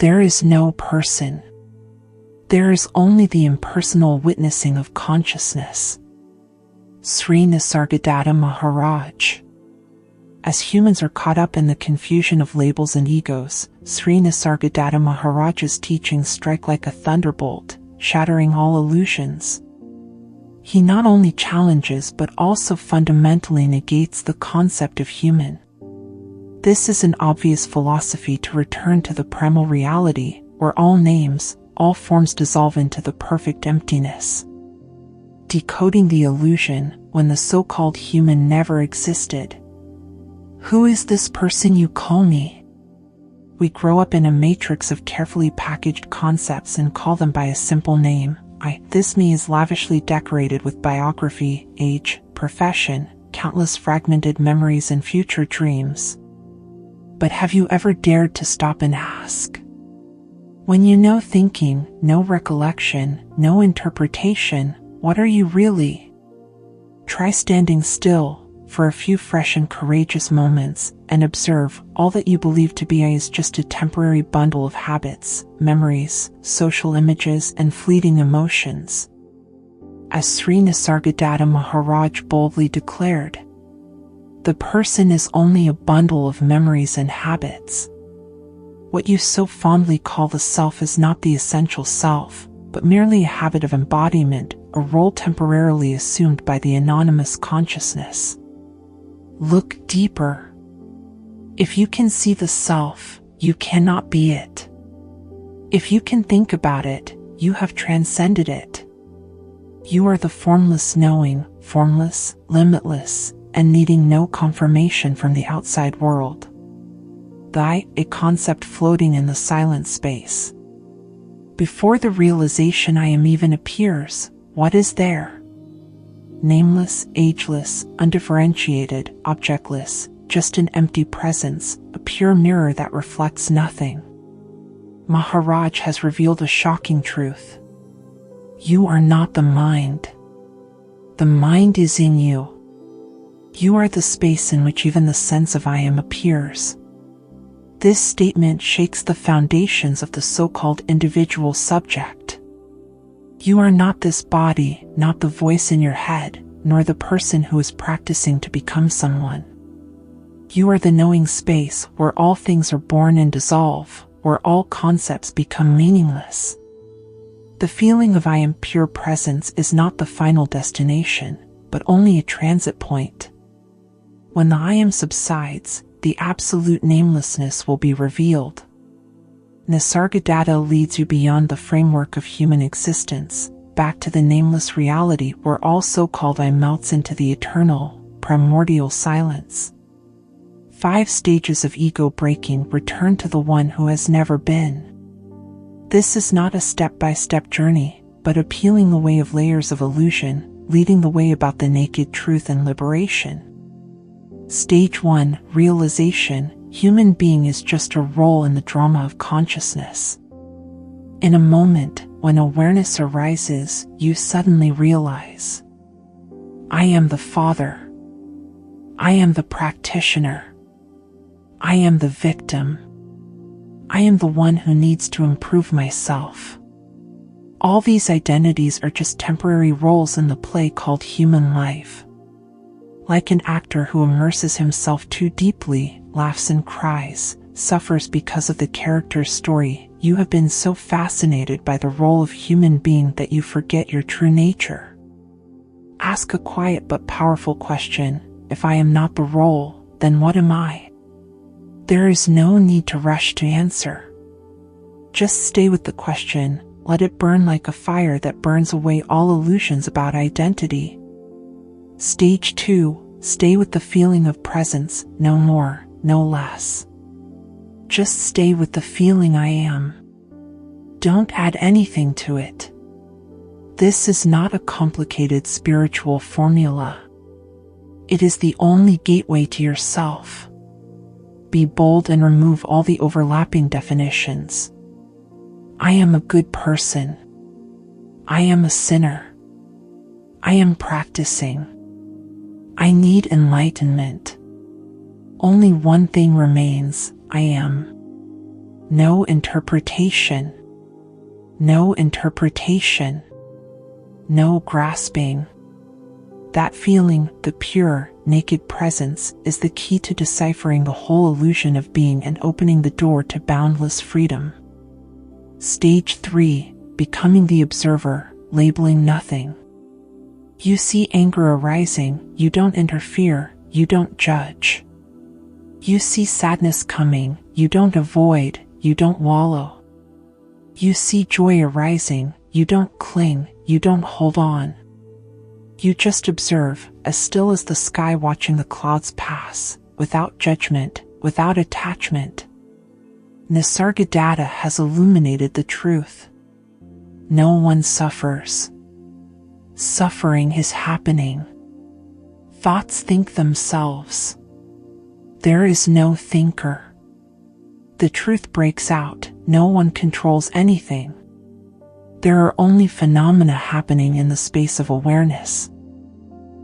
There is no person. There is only the impersonal witnessing of consciousness. Sri Nisargadatta Maharaj. As humans are caught up in the confusion of labels and egos, Sri Nisargadatta Maharaj's teachings strike like a thunderbolt, shattering all illusions. He not only challenges but also fundamentally negates the concept of human. This is an obvious philosophy to return to the primal reality, where all names, all forms dissolve into the perfect emptiness. Decoding the illusion when the so-called human never existed. Who is this person you call me? We grow up in a matrix of carefully packaged concepts and call them by a simple name. This me is lavishly decorated with biography, age, profession, countless fragmented memories and future dreams. But have you ever dared to stop and ask? When you know thinking, no recollection, no interpretation, what are you really? Try standing still for a few fresh and courageous moments, and observe all that you believe to be is just a temporary bundle of habits, memories, social images, and fleeting emotions. As Sri Nisargadatta Maharaj boldly declared, the person is only a bundle of memories and habits. What you so fondly call the self is not the essential self, but merely a habit of embodiment, a role temporarily assumed by the anonymous consciousness. Look deeper. If you can see the self, you cannot be it. If you can think about it, you have transcended it. You are the formless knowing, formless, limitless, and needing no confirmation from the outside world. I, a concept floating in the silent space. Before the realization I am even appears, what is there? Nameless, ageless, undifferentiated, objectless, just an empty presence, a pure mirror that reflects nothing. Maharaj has revealed a shocking truth. You are not the mind. The mind is in you. You are the space in which even the sense of I am appears. This statement shakes the foundations of the so-called individual subject. You are not this body, not the voice in your head, nor the person who is practicing to become someone. You are the knowing space where all things are born and dissolve, where all concepts become meaningless. The feeling of I am pure presence is not the final destination, but only a transit point. When the I am subsides, the absolute namelessness will be revealed. Nisargadatta leads you beyond the framework of human existence, back to the nameless reality where all so-called I melts into the eternal, primordial silence. 5 stages of ego breaking return to the one who has never been. This is not a step-by-step journey, but a peeling away of layers of illusion, leading the way about the naked truth and liberation. Stage 1, realization. Human being is just a role in the drama of consciousness. In a moment, when awareness arises, you suddenly realize, I am the father. I am the practitioner. I am the victim. I am the one who needs to improve myself. All these identities are just temporary roles in the play called human life. Like an actor who immerses himself too deeply, laughs and cries, suffers because of the character's story, you have been so fascinated by the role of human being that you forget your true nature. Ask a quiet but powerful question: if I am not the role, then what am I? There is no need to rush to answer. Just stay with the question, let it burn like a fire that burns away all illusions about identity. Stage 2, stay with the feeling of presence, no more, no less. Just stay with the feeling I am. Don't add anything to it. This is not a complicated spiritual formula. It is the only gateway to yourself. Be bold and remove all the overlapping definitions. I am a good person. I am a sinner. I am practicing. I need enlightenment. Only one thing remains: I am. No interpretation. No interpretation. No grasping. That feeling, the pure, naked presence, is the key to deciphering the whole illusion of being and opening the door to boundless freedom. Stage 3. Becoming the observer, labeling nothing. You see anger arising, you don't interfere, you don't judge. You see sadness coming, you don't avoid, you don't wallow. You see joy arising, you don't cling, you don't hold on. You just observe, as still as the sky watching the clouds pass, without judgment, without attachment. Nisargadatta has illuminated the truth. No one suffers. Suffering is happening. Thoughts think themselves. There is no thinker. The truth breaks out, no one controls anything. There are only phenomena happening in the space of awareness.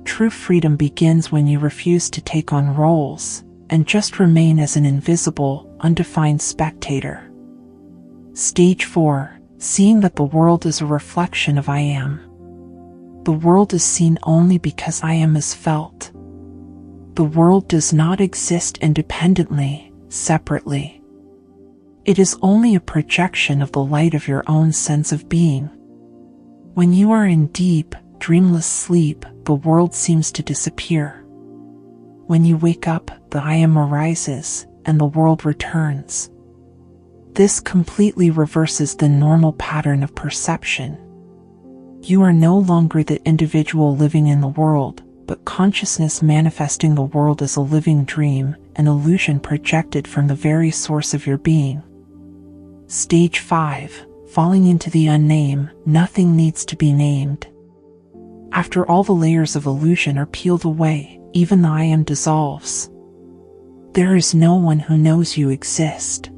True freedom begins when you refuse to take on roles, and just remain as an invisible, undefined spectator. Stage 4. Seeing that the world is a reflection of I am. The world is seen only because I am is felt. The world does not exist independently, separately. It is only a projection of the light of your own sense of being. When you are in deep, dreamless sleep, the world seems to disappear. When you wake up, the I am arises, and the world returns. This completely reverses the normal pattern of perception. You are no longer the individual living in the world, but consciousness manifesting the world as a living dream, an illusion projected from the very source of your being. Stage 5. Falling into the unnamed, nothing needs to be named. After all the layers of illusion are peeled away, even the I am dissolves. There is no one who knows you exist.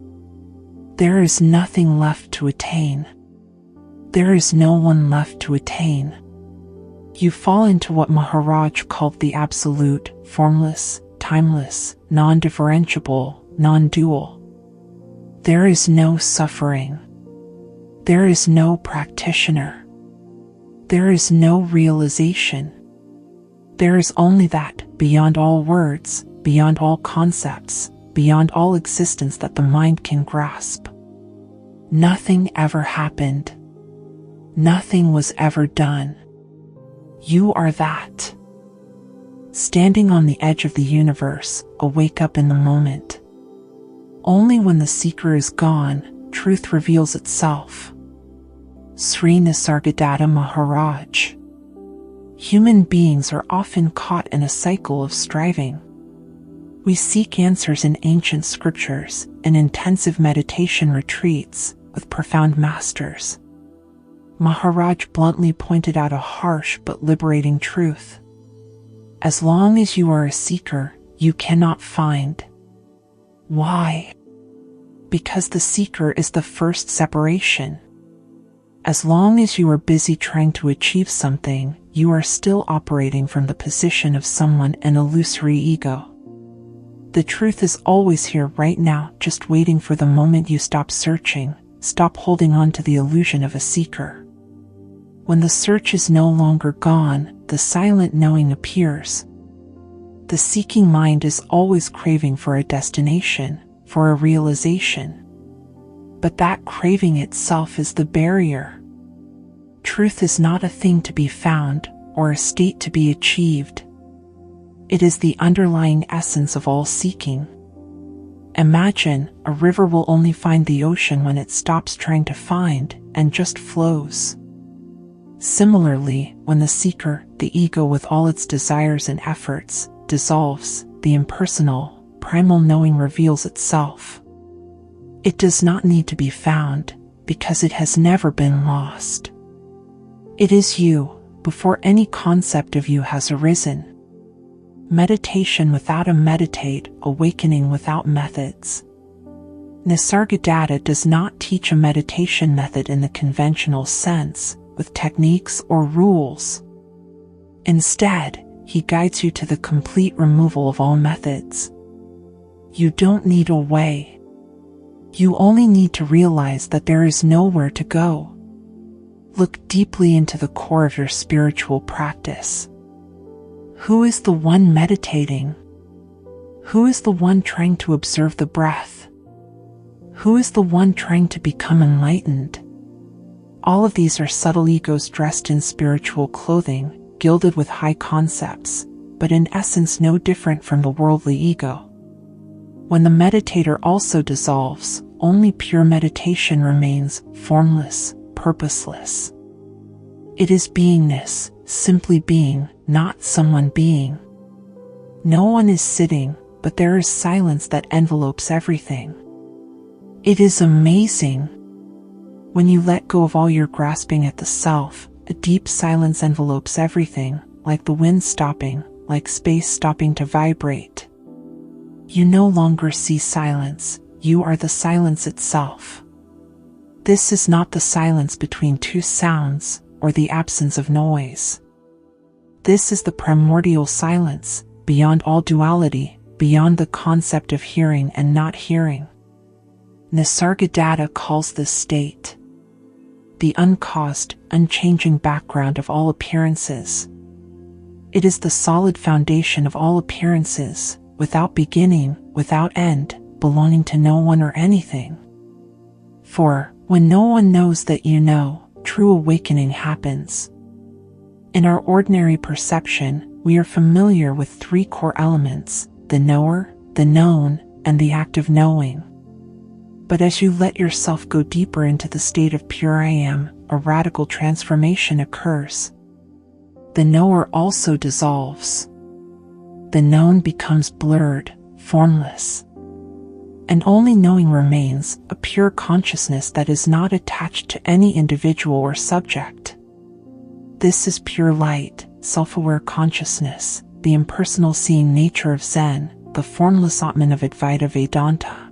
There is nothing left to attain. There is no one left to attain. You fall into what Maharaj called the absolute, formless, timeless, non-differentiable, non-dual. There is no suffering. There is no practitioner. There is no realization. There is only that, beyond all words, beyond all concepts, beyond all existence that the mind can grasp. Nothing ever happened. Nothing was ever done. You are that. Standing on the edge of the universe, awake up in the moment. Only when the seeker is gone, truth reveals itself. Sri Nisargadatta Maharaj. Human beings are often caught in a cycle of striving. We seek answers in ancient scriptures, in intensive meditation retreats, with profound masters. Maharaj bluntly pointed out a harsh but liberating truth. As long as you are a seeker, you cannot find. Why? Because the seeker is the first separation. As long as you are busy trying to achieve something, you are still operating from the position of someone, an illusory ego. The truth is always here right now, just waiting for the moment you stop searching, stop holding on to the illusion of a seeker. When the search is no longer gone, the silent knowing appears. The seeking mind is always craving for a destination, for a realization. But that craving itself is the barrier. Truth is not a thing to be found, or a state to be achieved. It is the underlying essence of all seeking. Imagine, a river will only find the ocean when it stops trying to find, and just flows. Similarly, when the seeker, the ego with all its desires and efforts, dissolves, the impersonal, primal knowing reveals itself. It does not need to be found, because it has never been lost. It is you, before any concept of you has arisen. Meditation without a meditate, awakening without methods. Nisargadatta does not teach a meditation method in the conventional sense, with techniques or rules. Instead, he guides you to the complete removal of all methods. You don't need a way. You only need to realize that there is nowhere to go. Look deeply into the core of your spiritual practice. Who is the one meditating? Who is the one trying to observe the breath? Who is the one trying to become enlightened? All of these are subtle egos dressed in spiritual clothing, gilded with high concepts, but in essence no different from the worldly ego. When the meditator also dissolves, only pure meditation remains, formless, purposeless. It is beingness, simply being, not someone being. No one is sitting, but there is silence that envelopes everything. It is amazing. When you let go of all your grasping at the self, a deep silence envelopes everything, like the wind stopping, like space stopping to vibrate. You no longer see silence, you are the silence itself. This is not the silence between two sounds, or the absence of noise. This is the primordial silence, beyond all duality, beyond the concept of hearing and not hearing. Nisargadatta calls this state the uncaused, unchanging background of all appearances. It is the solid foundation of all appearances, without beginning, without end, belonging to no one or anything. For, when no one knows that you know, true awakening happens. In our ordinary perception, we are familiar with three core elements: the knower, the known, and the act of knowing. But as you let yourself go deeper into the state of pure I am, a radical transformation occurs. The knower also dissolves. The known becomes blurred, formless. And only knowing remains, a pure consciousness that is not attached to any individual or subject. This is pure light, self-aware consciousness, the impersonal seeing nature of Zen, the formless Atman of Advaita Vedanta.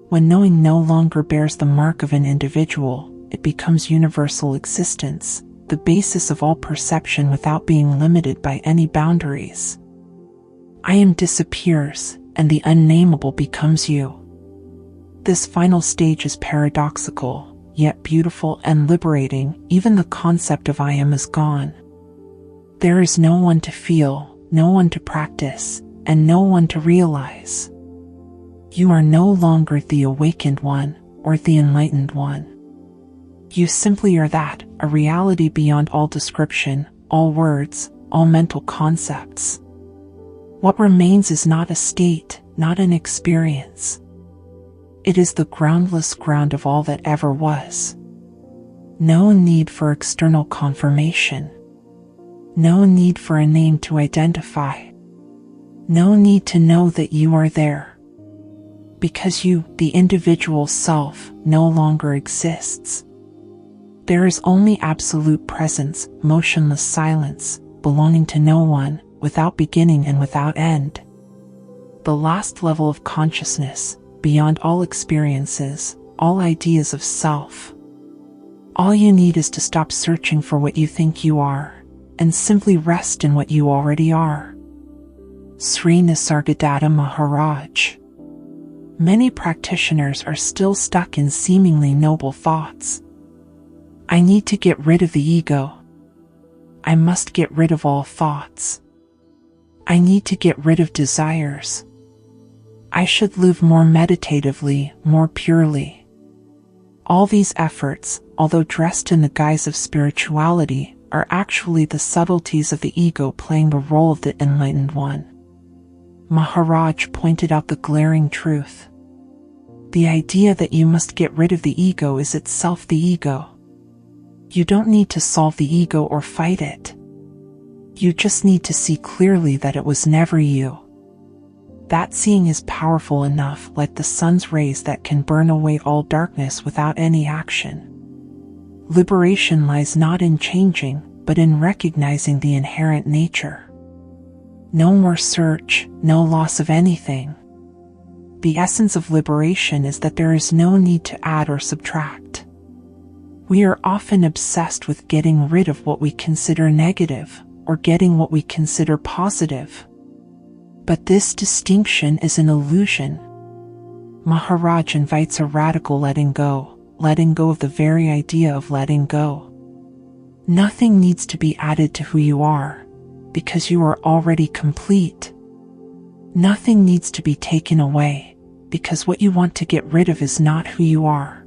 When knowing no longer bears the mark of an individual, it becomes universal existence, the basis of all perception without being limited by any boundaries. I am disappears, and the unnameable becomes you. This final stage is paradoxical, yet beautiful and liberating. Even the concept of I am is gone. There is no one to feel, no one to practice, and no one to realize. You are no longer the awakened one, or the enlightened one. You simply are that, a reality beyond all description, all words, all mental concepts. What remains is not a state, not an experience. It is the groundless ground of all that ever was. No need for external confirmation. No need for a name to identify. No need to know that you are there. Because you, the individual self, no longer exists. There is only absolute presence, motionless silence, belonging to no one, without beginning and without end. The last level of consciousness, beyond all experiences, all ideas of self. All you need is to stop searching for what you think you are, and simply rest in what you already are. Sri Nisargadatta Maharaj. Many practitioners are still stuck in seemingly noble thoughts. I need to get rid of the ego. I must get rid of all thoughts. I need to get rid of desires. I should live more meditatively, more purely. All these efforts, although dressed in the guise of spirituality, are actually the subtleties of the ego playing the role of the enlightened one. Maharaj pointed out the glaring truth. The idea that you must get rid of the ego is itself the ego. You don't need to solve the ego or fight it. You just need to see clearly that it was never you. That seeing is powerful enough, like the sun's rays that can burn away all darkness without any action. Liberation lies not in changing, but in recognizing the inherent nature. No more search, no loss of anything. The essence of liberation is that there is no need to add or subtract. We are often obsessed with getting rid of what we consider negative, or getting what we consider positive. But this distinction is an illusion. Maharaj invites a radical letting go of the very idea of letting go. Nothing needs to be added to who you are, because you are already complete. Nothing needs to be taken away, because what you want to get rid of is not who you are.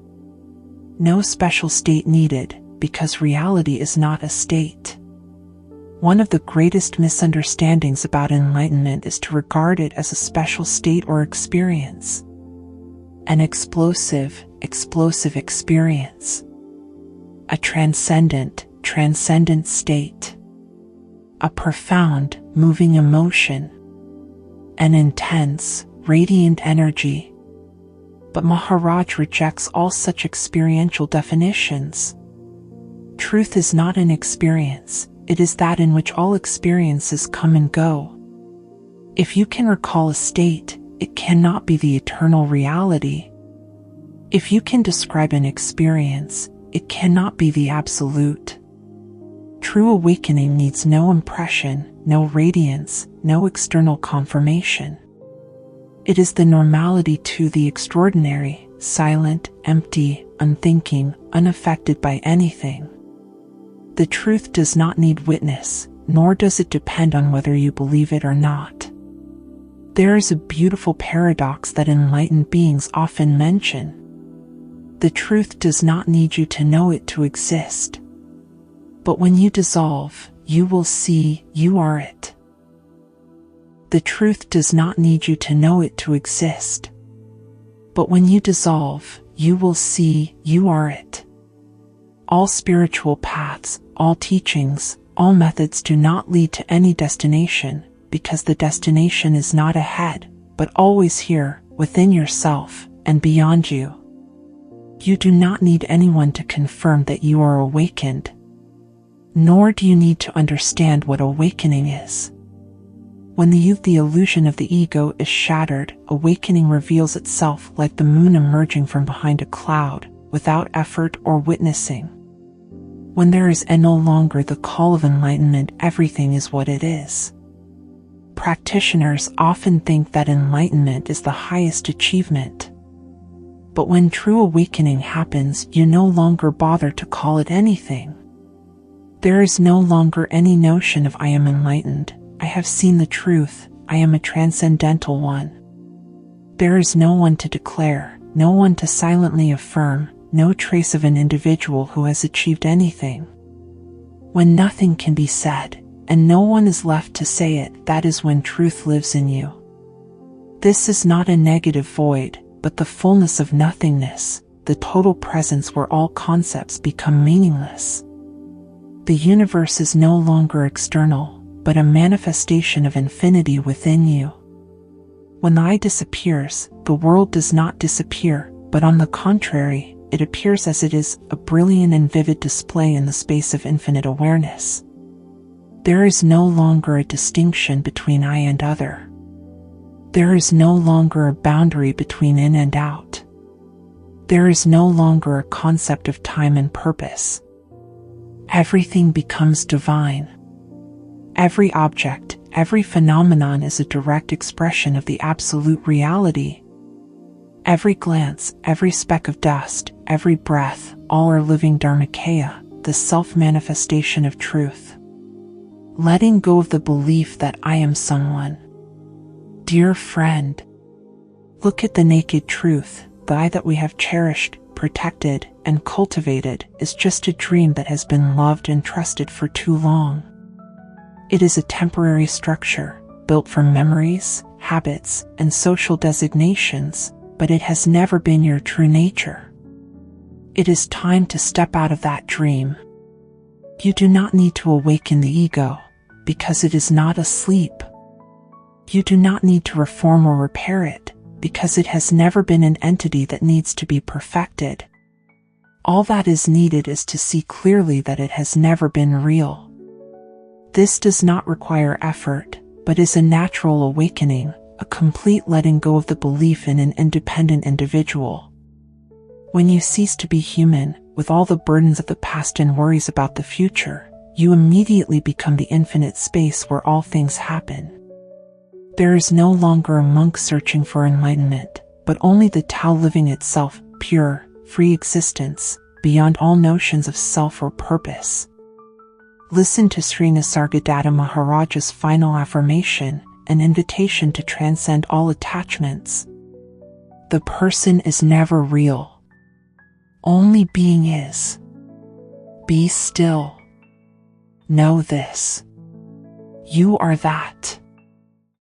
No special state needed, because reality is not a state. One of the greatest misunderstandings about enlightenment is to regard it as a special state or experience. An explosive experience. A transcendent state. A profound, moving emotion. An intense, radiant energy. But Maharaj rejects all such experiential definitions. Truth is not an experience, it is that in which all experiences come and go. If you can recall a state, it cannot be the eternal reality. If you can describe an experience, it cannot be the absolute. True awakening needs no impression, no radiance, no external confirmation. It is the normality to the extraordinary, silent, empty, unthinking, unaffected by anything. The truth does not need witness, nor does it depend on whether you believe it or not. There is a beautiful paradox that enlightened beings often mention. The truth does not need you to know it to exist. But when you dissolve, you will see you are it. The truth does not need you to know it to exist. But when you dissolve, you will see you are it. All spiritual paths, all teachings, all methods do not lead to any destination, because the destination is not ahead, but always here, within yourself, and beyond you. You do not need anyone to confirm that you are awakened. Nor do you need to understand what awakening is. When the illusion of the ego is shattered, awakening reveals itself like the moon emerging from behind a cloud, without effort or witnessing. When there is no longer the call of enlightenment, everything is what it is. Practitioners often think that enlightenment is the highest achievement. But when true awakening happens, you no longer bother to call it anything. There is no longer any notion of I am enlightened, I have seen the truth, I am a transcendental one. There is no one to declare, no one to silently affirm, no trace of an individual who has achieved anything. When nothing can be said, and no one is left to say it, that is when truth lives in you. This is not a negative void, but the fullness of nothingness, the total presence where all concepts become meaningless. The universe is no longer external, but a manifestation of infinity within you. When the I disappears, the world does not disappear, but on the contrary, it appears as it is, a brilliant and vivid display in the space of infinite awareness. There is no longer a distinction between I and other. There is no longer a boundary between in and out. There is no longer a concept of time and purpose. Everything becomes divine. Every object, every phenomenon is a direct expression of the absolute reality. Every glance, every speck of dust, every breath, all are living dharmakaya, the self-manifestation of truth. Letting go of the belief that I am someone. Dear friend, look at the naked truth. The I that we have cherished, protected, and cultivated is just a dream that has been loved and trusted for too long. It is a temporary structure, built from memories, habits, and social designations, but it has never been your true nature. It is time to step out of that dream. You do not need to awaken the ego, because it is not asleep. You do not need to reform or repair it, because it has never been an entity that needs to be perfected. All that is needed is to see clearly that it has never been real. This does not require effort, but is a natural awakening, a complete letting go of the belief in an independent individual. When you cease to be human, with all the burdens of the past and worries about the future, you immediately become the infinite space where all things happen. There is no longer a monk searching for enlightenment, but only the Tao living itself, pure, free existence, beyond all notions of self or purpose. Listen to Sri Nisargadatta Maharaj's final affirmation, an invitation to transcend all attachments. The person is never real. Only being is. Be still. Know this. You are that.